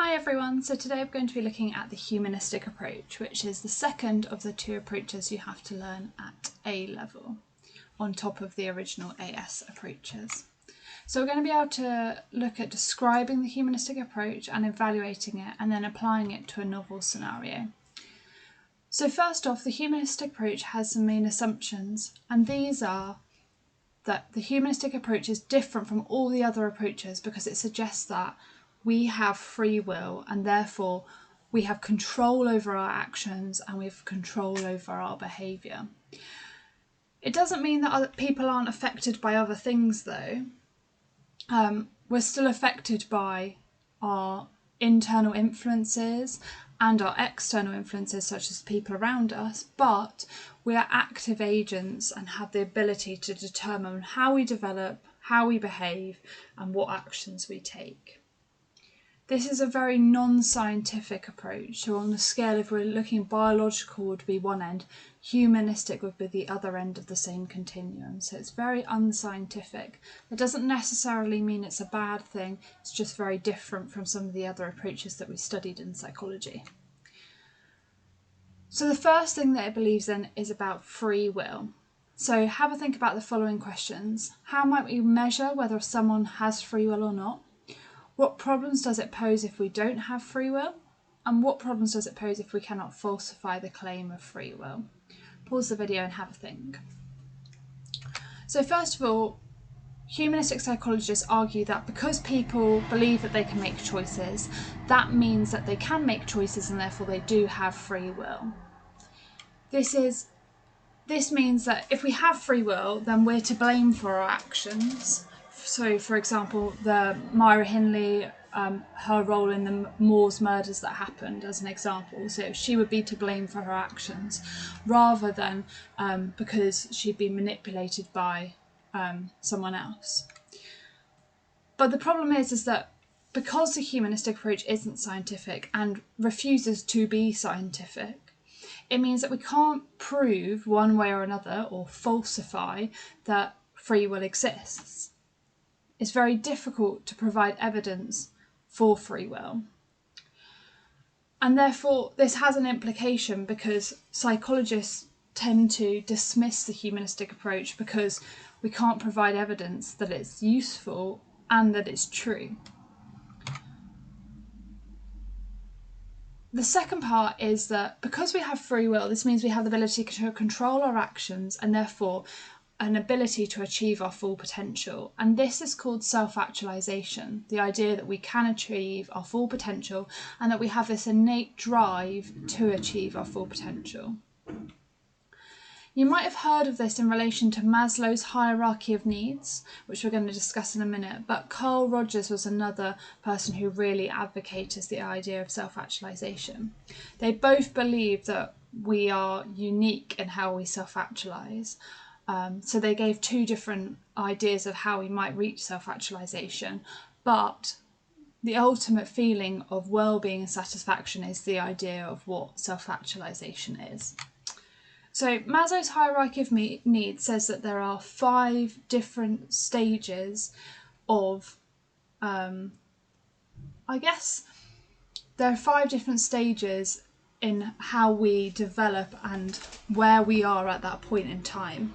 Hi everyone, so today I'm going to be looking at the humanistic approach, which is the second of the two approaches you have to learn at A level, on top of the original AS approaches. So we're going to be able to look at describing the humanistic approach and evaluating it, and then applying it to a novel scenario. So first off, the humanistic approach has some main assumptions, and these are that the humanistic approach is different from all the other approaches because it suggests that we have free will and therefore we have control over our actions and we have control over our behaviour. It doesn't mean that other people aren't affected by other things though. We're still affected by our internal influences and our external influences such as people around us, but we are active agents and have the ability to determine how we develop, how we behave and what actions we take. This is a very non-scientific approach. So on the scale, if we're looking biological would be one end, humanistic would be the other end of the same continuum. So it's very unscientific. It doesn't necessarily mean it's a bad thing. It's just very different from some of the other approaches that we studied in psychology. So the first thing that it believes in is about free will. So have a think about the following questions. How might we measure whether someone has free will or not? What problems does it pose if we don't have free will? And what problems does it pose if we cannot falsify the claim of free will? Pause the video and have a think. So first of all, humanistic psychologists argue that because people believe that they can make choices, that means that they can make choices and therefore they do have free will. This means that if we have free will, then we're to blame for our actions. So, for example, the Myra Hindley, her role in the Moors murders that happened as an example. So she would be to blame for her actions rather than because she'd been manipulated by someone else. But the problem is that because the humanistic approach isn't scientific and refuses to be scientific, it means that we can't prove one way or another or falsify that free will exists. It's very difficult to provide evidence for free will. And therefore, this has an implication because psychologists tend to dismiss the humanistic approach because we can't provide evidence that it's useful and that it's true. The second part is that because we have free will, this means we have the ability to control our actions and therefore an ability to achieve our full potential. And this is called self-actualisation, the idea that we can achieve our full potential and that we have this innate drive to achieve our full potential. You might have heard of this in relation to Maslow's hierarchy of needs, which we're going to discuss in a minute, but Carl Rogers was another person who really advocated the idea of self-actualisation. They both believe that we are unique in how we self-actualise. So they gave two different ideas of how we might reach self-actualisation, but the ultimate feeling of well-being and satisfaction is the idea of what self-actualisation is. So Maslow's hierarchy of needs says that there are 5 different stages of, there are 5 different stages in how we develop and where we are at that point in time.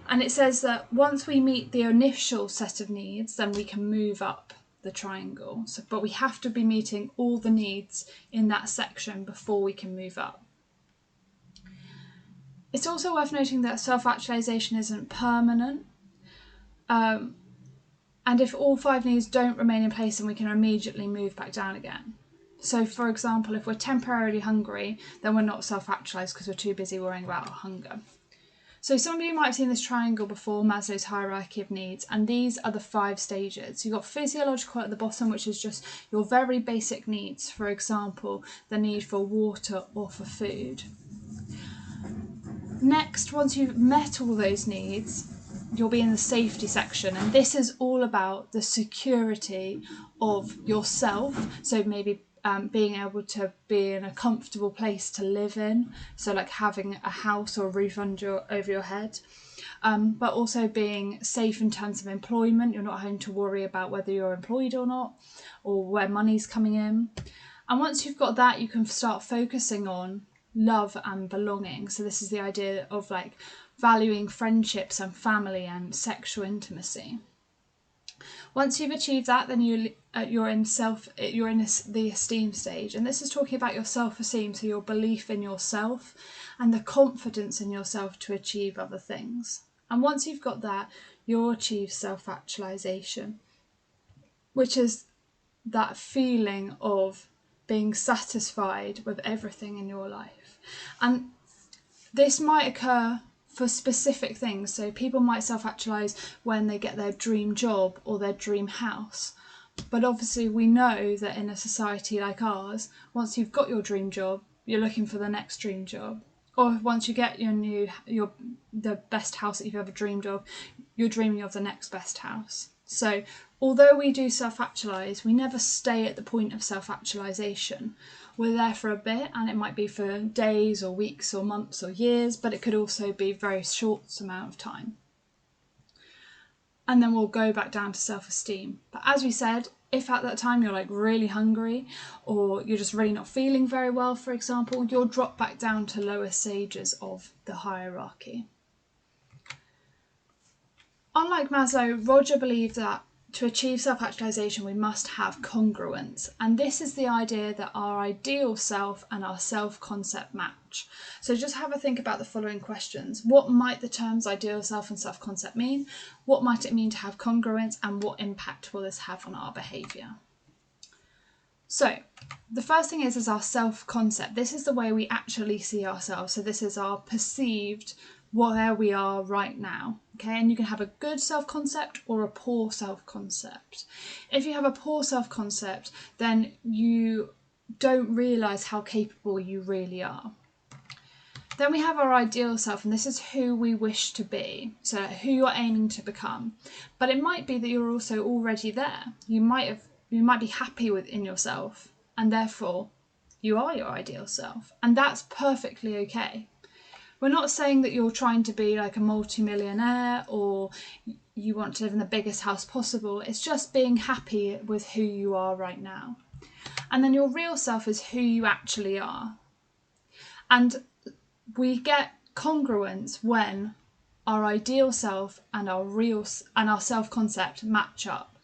And it says that once we meet the initial set of needs, then we can move up the triangle. But we have to be meeting all the needs in that section before we can move up. It's also worth noting that self-actualisation isn't permanent. And if all 5 needs don't remain in place, then we can immediately move back down again. So, for example, if we're temporarily hungry, then we're not self-actualised because we're too busy worrying about our hunger. So some of you might have seen this triangle before, Maslow's hierarchy of needs, and these are the 5 stages. You've got physiological at the bottom, which is just your very basic needs. For example, the need for water or for food. Next, once you've met all those needs, you'll be in the safety section, and this is all about the security of yourself. So maybe being able to be in a comfortable place to live in, so like having a house or a roof over your head, but also being safe in terms of employment. You're not having to worry about whether you're employed or not, or where money's coming in. And once you've got that, you can start focusing on love and belonging. So this is the idea of like valuing friendships and family and sexual intimacy. Once you've achieved that, then you're in the esteem stage, and this is talking about your self-esteem, so your belief in yourself and the confidence in yourself to achieve other things. And once you've got that, you'll achieve self-actualization, which is that feeling of being satisfied with everything in your life. And this might occur for specific things. So people might self-actualize when they get their dream job or their dream house. But obviously we know that in a society like ours, once you've got your dream job, you're looking for the next dream job. Or once you get the best house that you've ever dreamed of, you're dreaming of the next best house. So although we do self-actualize, we never stay at the point of self-actualization. We're there for a bit, and it might be for days or weeks or months or years, but it could also be a very short amount of time. And then we'll go back down to self-esteem. But as we said, if at that time you're like really hungry, or you're just really not feeling very well, for example, you'll drop back down to lower stages of the hierarchy. Unlike Maslow, Roger believed that to achieve self-actualization, we must have congruence. And this is the idea that our ideal self and our self-concept match. So just have a think about the following questions. What might the terms ideal self and self-concept mean? What might it mean to have congruence? And what impact will this have on our behaviour? So the first thing is our self-concept. This is the way we actually see ourselves. So this is our perceived where we are right now. Okay, and you can have a good self-concept or a poor self-concept. If you have a poor self-concept, then you don't realise how capable you really are. Then we have our ideal self, and this is who we wish to be, so who you're aiming to become. But it might be that you're also already there. You might be happy within yourself, and therefore you are your ideal self, and that's perfectly okay. We're not saying that you're trying to be like a multi-millionaire or you want to live in the biggest house possible. It's just being happy with who you are right now. And then your real self is who you actually are. And we get congruence when our ideal self and our self-concept match up.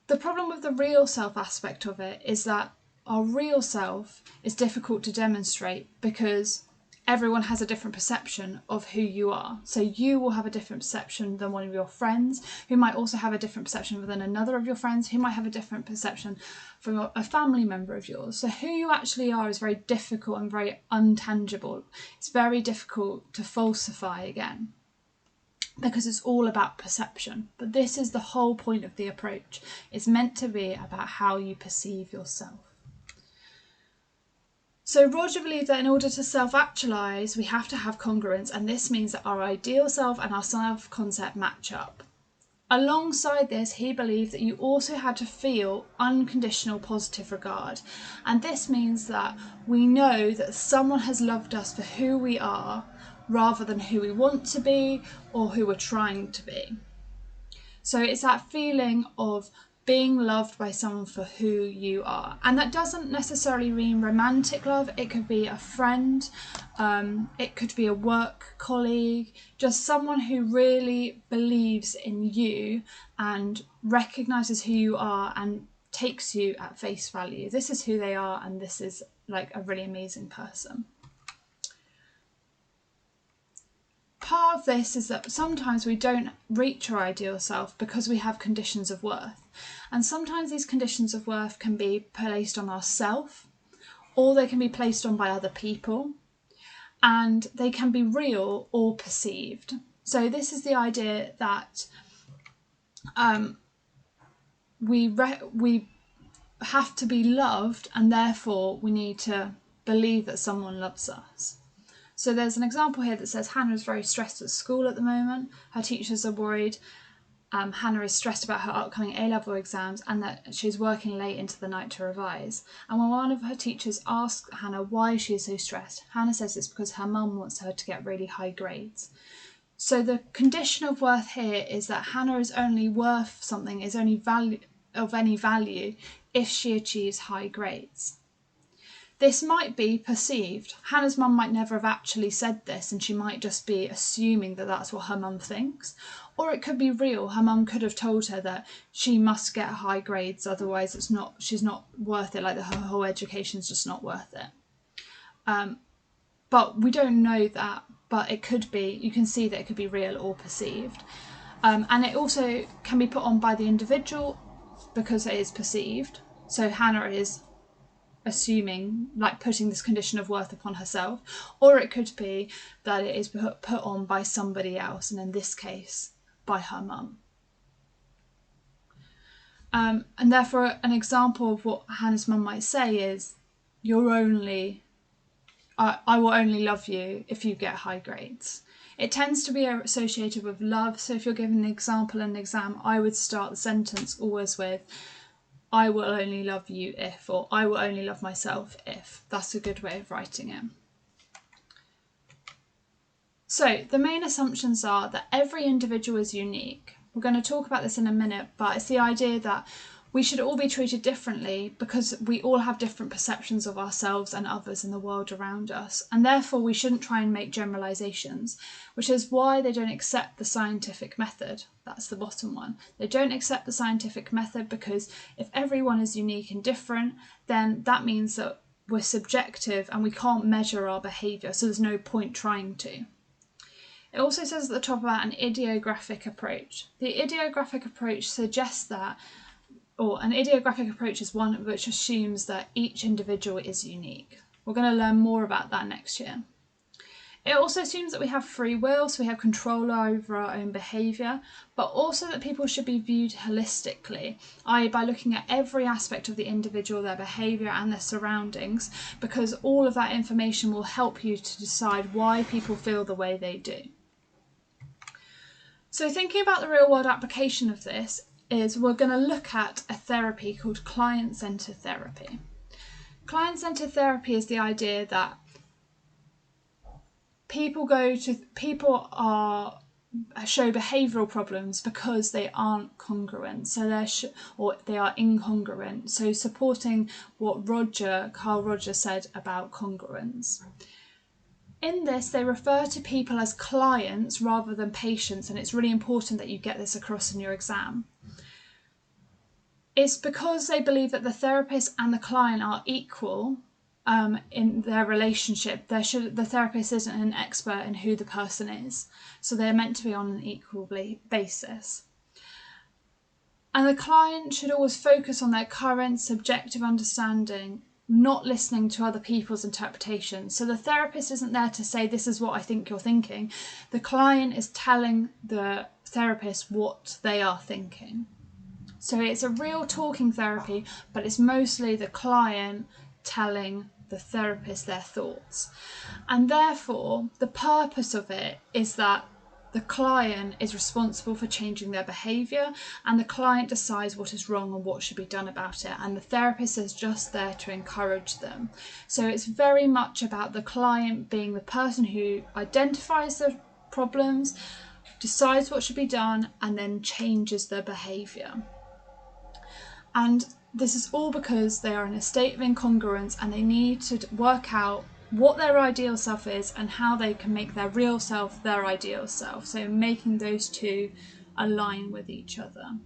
The problem with the real self aspect of it is that our real self is difficult to demonstrate because everyone has a different perception of who you are. So you will have a different perception than one of your friends, who might also have a different perception than another of your friends, who might have a different perception from a family member of yours. So who you actually are is very difficult and very untangible. It's very difficult to falsify again, because it's all about perception. But this is the whole point of the approach. It's meant to be about how you perceive yourself. So Roger believed that in order to self-actualise, we have to have congruence, and this means that our ideal self and our self-concept match up. Alongside this, he believed that you also had to feel unconditional positive regard, and this means that we know that someone has loved us for who we are rather than who we want to be or who we're trying to be. So it's that feeling of being loved by someone for who you are. And that doesn't necessarily mean romantic love. It could be a friend, it could be a work colleague, just someone who really believes in you and recognises who you are and takes you at face value. This is who they are, and this is like a really amazing person. Part of this is that sometimes we don't reach our ideal self because we have conditions of worth. And sometimes these conditions of worth can be placed on ourselves, or they can be placed on by other people, and they can be real or perceived. So this is the idea that we have to be loved, and therefore we need to believe that someone loves us. So there's an example here that says Hannah is very stressed at school at the moment. Her teachers are worried. Hannah is stressed about her upcoming A-level exams and that she's working late into the night to revise. And when one of her teachers asks Hannah why she is so stressed, Hannah says it's because her mum wants her to get really high grades. So the condition of worth here is that Hannah is only worth something, is only of any value if she achieves high grades. This might be perceived. Hannah's mum might never have actually said this, and she might just be assuming that that's what her mum thinks. Or it could be real. Her mum could have told her that she must get high grades, otherwise she's not worth it, like her whole education's just not worth it. But we don't know that, but it could be, you can see that it could be real or perceived. And it also can be put on by the individual because it is perceived. So Hannah is assuming, like putting this condition of worth upon herself, or it could be that it is put on by somebody else, and in this case by her mum. And therefore an example of what Hannah's mum might say is, I will only love you if you get high grades. It tends to be associated with love, so if you're given an example in an exam, I would start the sentence always with, I will only love you if, or I will only love myself if. That's a good way of writing it. So the main assumptions are that every individual is unique. We're going to talk about this in a minute, but it's the idea that we should all be treated differently because we all have different perceptions of ourselves and others in the world around us, and therefore we shouldn't try and make generalizations, which is why they don't accept the scientific method. That's the bottom one. They don't accept the scientific method because if everyone is unique and different, then that means that we're subjective and we can't measure our behaviour, so there's no point trying to. It also says at the top about an ideographic approach. The ideographic approach suggests that, or an ideographic approach is one which assumes that each individual is unique. We're going to learn more about that next year. It also assumes that we have free will, so we have control over our own behaviour, but also that people should be viewed holistically, i.e. by looking at every aspect of the individual, their behaviour and their surroundings, because all of that information will help you to decide why people feel the way they do. So thinking about the real world application of this is we're going to look at a therapy called client-centred therapy. Client-centred therapy is the idea that people show behavioural problems because they aren't congruent, so they are incongruent. So supporting what Carl Rogers said about congruence. In this, they refer to people as clients rather than patients, and it's really important that you get this across in your exam. It's because they believe that the therapist and the client are equal in their relationship. The therapist isn't an expert in who the person is, so they're meant to be on an equal basis. And the client should always focus on their current subjective understanding, not listening to other people's interpretations. So the therapist isn't there to say, this is what I think you're thinking. The client is telling the therapist what they are thinking. So it's a real talking therapy, but it's mostly the client telling the therapist their thoughts. And therefore, the purpose of it is that the client is responsible for changing their behaviour, and the client decides what is wrong and what should be done about it, and the therapist is just there to encourage them. So it's very much about the client being the person who identifies the problems, decides what should be done, and then changes their behaviour. And this is all because they are in a state of incongruence and they need to work out what their ideal self is and how they can make their real self their ideal self. So making those two align with each other.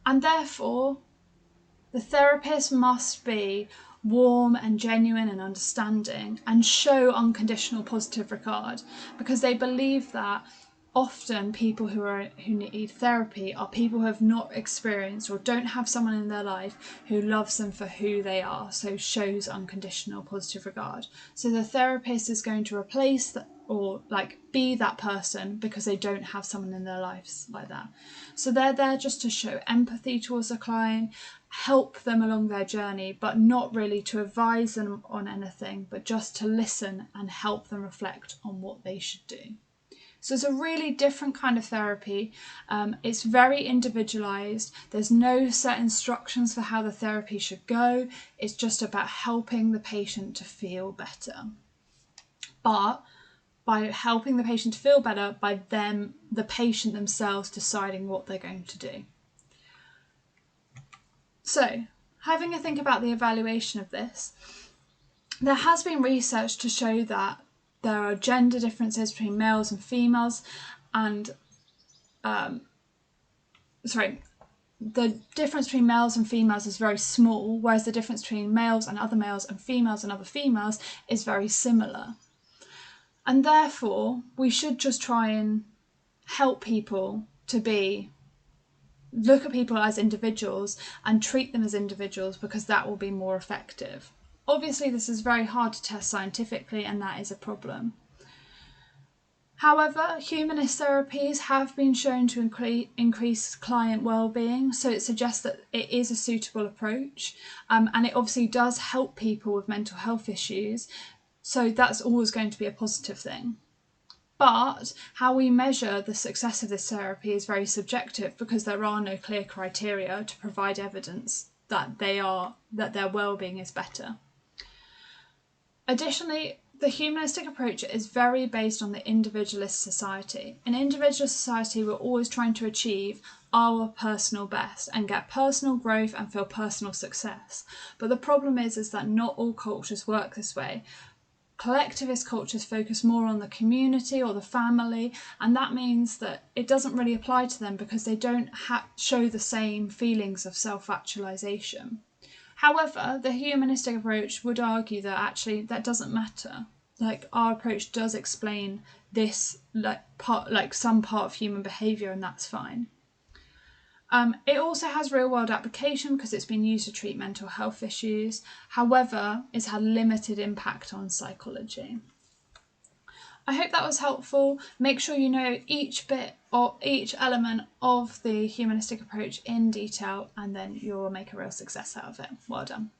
And therefore, the therapist must be warm and genuine and understanding and show unconditional positive regard, because they believe that often people who need therapy are people who have not experienced or don't have someone in their life who loves them for who they are, so shows unconditional positive regard. So the therapist is going to replace that, or be that person, because they don't have someone in their lives like that. So they're there just to show empathy towards the client, help them along their journey, but not really to advise them on anything, but just to listen and help them reflect on what they should do. So it's a really different kind of therapy. It's very individualised. There's no set instructions for how the therapy should go. It's just about helping the patient to feel better. But by helping the patient to feel better by them, the patient themselves, deciding what they're going to do. So, having a think about the evaluation of this, there has been research to show that there are gender differences between males and females, and the difference between males and females is very small, whereas the difference between males and females and other females is very similar. And therefore, we should just try and help people to look at people as individuals and treat them as individuals, because that will be more effective. Obviously, this is very hard to test scientifically, and that is a problem. However, humanist therapies have been shown to increase client well-being, so it suggests that it is a suitable approach, and it obviously does help people with mental health issues, so that's always going to be a positive thing. But how we measure the success of this therapy is very subjective, because there are no clear criteria to provide evidence that their well-being is better. Additionally, the humanistic approach is very based on the individualist society. In individualist society, we're always trying to achieve our personal best and get personal growth and feel personal success. But the problem is that not all cultures work this way. Collectivist cultures focus more on the community or the family, and that means that it doesn't really apply to them because they don't show the same feelings of self-actualisation. However, the humanistic approach would argue that actually that doesn't matter. Like, our approach does explain this some part of human behaviour, and that's fine. It also has real-world application because it's been used to treat mental health issues. However, it's had limited impact on psychology. I hope that was helpful. Make sure you know each bit or each element of the humanistic approach in detail, and then you'll make a real success out of it. Well done.